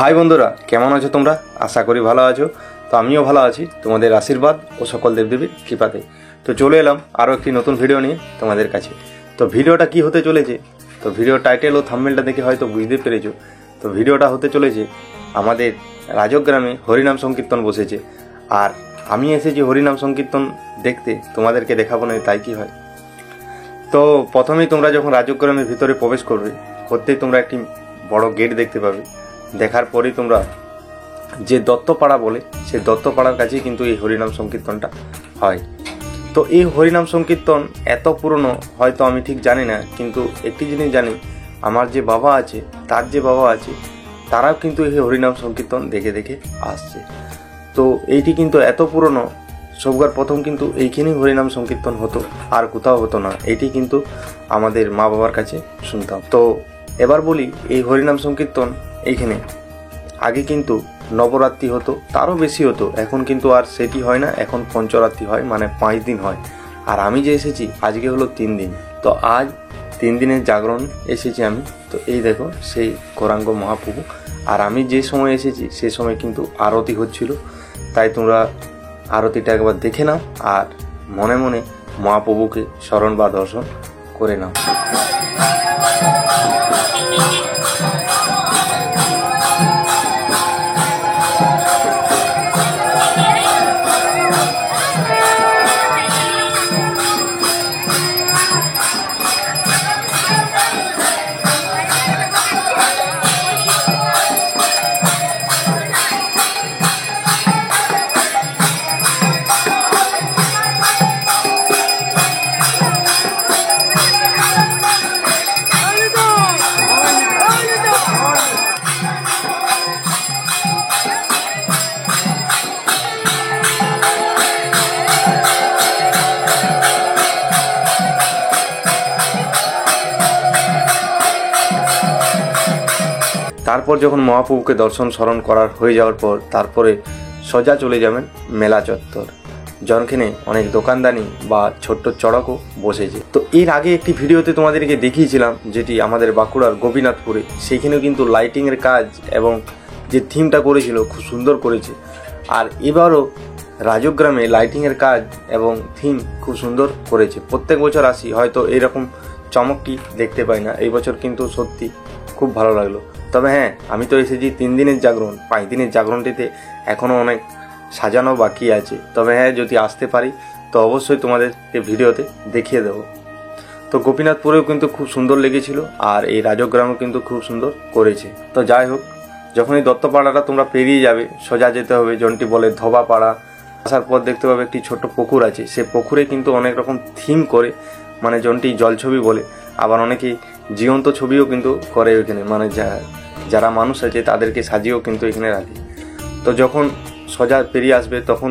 High বন্ধুরা, কেমন আছো তোমরা? আশা করি ভালো আছো। তো আমিও ভালো আছি তোমাদের আশীর্বাদ ও সকল দেবদেবীর কৃপাতে। তো চলে এলাম আরও একটি নতুন ভিডিও নিয়ে তোমাদের কাছে। তো ভিডিওটা কি হতে চলেছে, তো ভিডিও টাইটেল ও থাম্বনেলটা দেখে হয়তো বুঝতে পেরেছো। তো ভিডিওটা হতে চলেছে আমাদের রাজগ্রামে হরিনাম সংকীর্তন বসেছে, আর আমি এসেছি হরিনাম সংকীর্তন দেখতে। তোমাদেরকে দেখাবো না তাই কি হয়। তো প্রথমেই তোমরা যখন রাজগ্রামের ভিতরে প্রবেশ করতেই তোমরা একটি বড় গেট দেখতে পাবে। দেখার পরেই তোমরা যে দত্তপাড়া বলে, সেই দত্তপাড়ার কাছেই কিন্তু এই হরিনাম সংকীর্তনটা হয়। তো এই হরিনাম সংকীর্তন এত পুরনো হয়তো আমি ঠিক জানি না, কিন্তু একটি জিনিস জানি, আমার যে বাবা আছে, তার যে বাবা আছে, তারাও কিন্তু এই হরিনাম সংকীর্তন দেখে দেখে আসছে। তো এইটি কিন্তু এত পুরনো, সববার প্রথম কিন্তু এইখানেই হরিনাম সংকীর্তন হতো, আর কোথাও হতো না। এটি কিন্তু আমাদের মা বাবার কাছে শুনতাম। তো এবার বলি, এই হরিনাম সংকীর্তন এইখানে আগে কিন্তু নবরাত্রি হতো, তারও বেশি হতো। এখন কিন্তু আর সেটি হয় না, এখন পঞ্চরাত্রি হয়, মানে 5 দিন হয়। আর আমি যে এসেছি আজকে হলো 3 দিন। তো আজ 3 দিনের জাগরণ এসেছি আমি। তো এই দেখো সেই গৌরাঙ্গ মহাপ্রভু, আর আমি যে সময় এসেছি সেই সময় কিন্তু আরতি হচ্ছিল। তাই তোমরা আরতিটা একবার দেখে নাও, আর মনে মনে মহাপ্রভুকে স্মরণ বা দর্শন করে নাও। তারপর যখন মহাপ্রভুকে দর্শন স্মরণ করার হয়ে যাওয়ার পর তারপরে সোজা চলে যাবেন মেলা চত্বর, যেখানে অনেক দোকানদানি বা ছোট্ট চড়কও বসেছে। তো এর আগে একটি ভিডিওতে তোমাদেরকে দেখিয়েছিলাম, যেটি আমাদের বাঁকুড়ার গোপীনাথপুরে। সেইখানেও কিন্তু লাইটিংয়ের কাজ এবং যে থিমটা করেছিল খুব সুন্দর করেছে। আর এবারও রাজগ্রামে লাইটিংয়ের কাজ এবং থিম খুব সুন্দর করেছে। প্রত্যেক বছর আসি, হয়তো এইরকম চমকটি দেখতে পাই না। এই বছর কিন্তু সত্যি খুব ভালো লাগলো। তবে হ্যাঁ, আমি তো এসেছি 3 দিনের জাগরণ, 5 দিনের জাগরণটিতে এখনও অনেক সাজানো বাকি আছে। তবে হ্যাঁ, যদি আসতে পারি তো অবশ্যই তোমাদেরকে ভিডিওতে দেখিয়ে দেবো। তো গোপীনাথপুরেও কিন্তু খুব সুন্দর লেগেছিল, আর এই রাজগ্রামও কিন্তু খুব সুন্দর করেছে। তো যাই হোক, যখন এই দত্তপাড়াটা তোমরা পেরিয়ে যাবে, সোজা যেতে হবে জনটি বলে ধোবাপাড়া। আসার পর দেখতে পাবে একটি ছোট্ট পুকুর আছে। সে পুকুরে কিন্তু অনেক রকম থিম করে, মানে জনটি জলছবি বলে, আবার অনেকেই জীবন্ত ছবিও কিন্তু করে ওইখানে, মানে যারা মানুষ আছে তাদেরকে সাজিয়েও কিন্তু এখানে রাখে। তো যখন সোজা পেরিয়ে আসবে তখন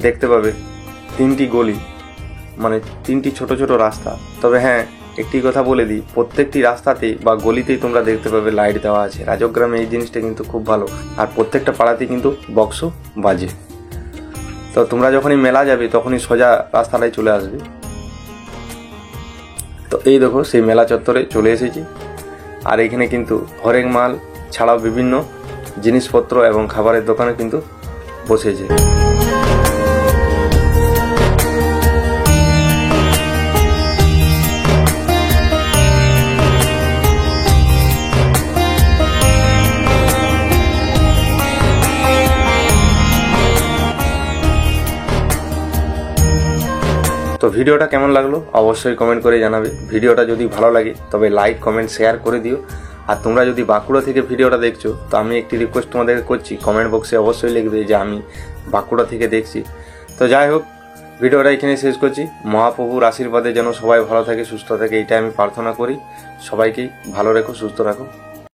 দেখতে পাবে 3টি গলি, মানে 3টি ছোট ছোট রাস্তা। তবে হ্যাঁ, একটি কথা বলে দিই, প্রত্যেকটি রাস্তাতেই বা গলিতেই তোমরা দেখতে পাবে লাইট দেওয়া আছে। রাজগ্রামে এই জিনিসটা কিন্তু খুব ভালো, আর প্রত্যেকটা পাড়াতেই কিন্তু বক্সও বাজে। তো তোমরা যখনই মেলা যাবে তখনই সোজা রাস্তাটাই চলে আসবে। তো এই দেখো সেই মেলা চত্বরে চলে এসেছি, আর এখানে কিন্তু হরেক মাল ছাড়াও বিভিন্ন জিনিসপত্র এবং খাবারের দোকানে কিন্তু বসেছে। তো ভিডিওটা কেমন লাগলো অবশ্যই কমেন্ট করে জানাবে। ভিডিওটা যদি ভালো লাগে তবে লাইক, কমেন্ট, শেয়ার করে দিও। আর তোমরা যদি বাঁকুড়া থেকে ভিডিওটা দেখছো, তো আমি একটি রিকোয়েস্ট তোমাদেরকে করছি, কমেন্ট বক্সে অবশ্যই লিখবে যে আমি বাঁকুড়া থেকে দেখছি। তো যাই হোক, ভিডিওটা এখানে শেষ করছি। মহাপ্রভুর আশীর্বাদে যেন সবাই ভালো থাকে, সুস্থ থাকে, এইটা আমি প্রার্থনা করি। সবাইকেই ভালো রেখো, সুস্থ রাখো।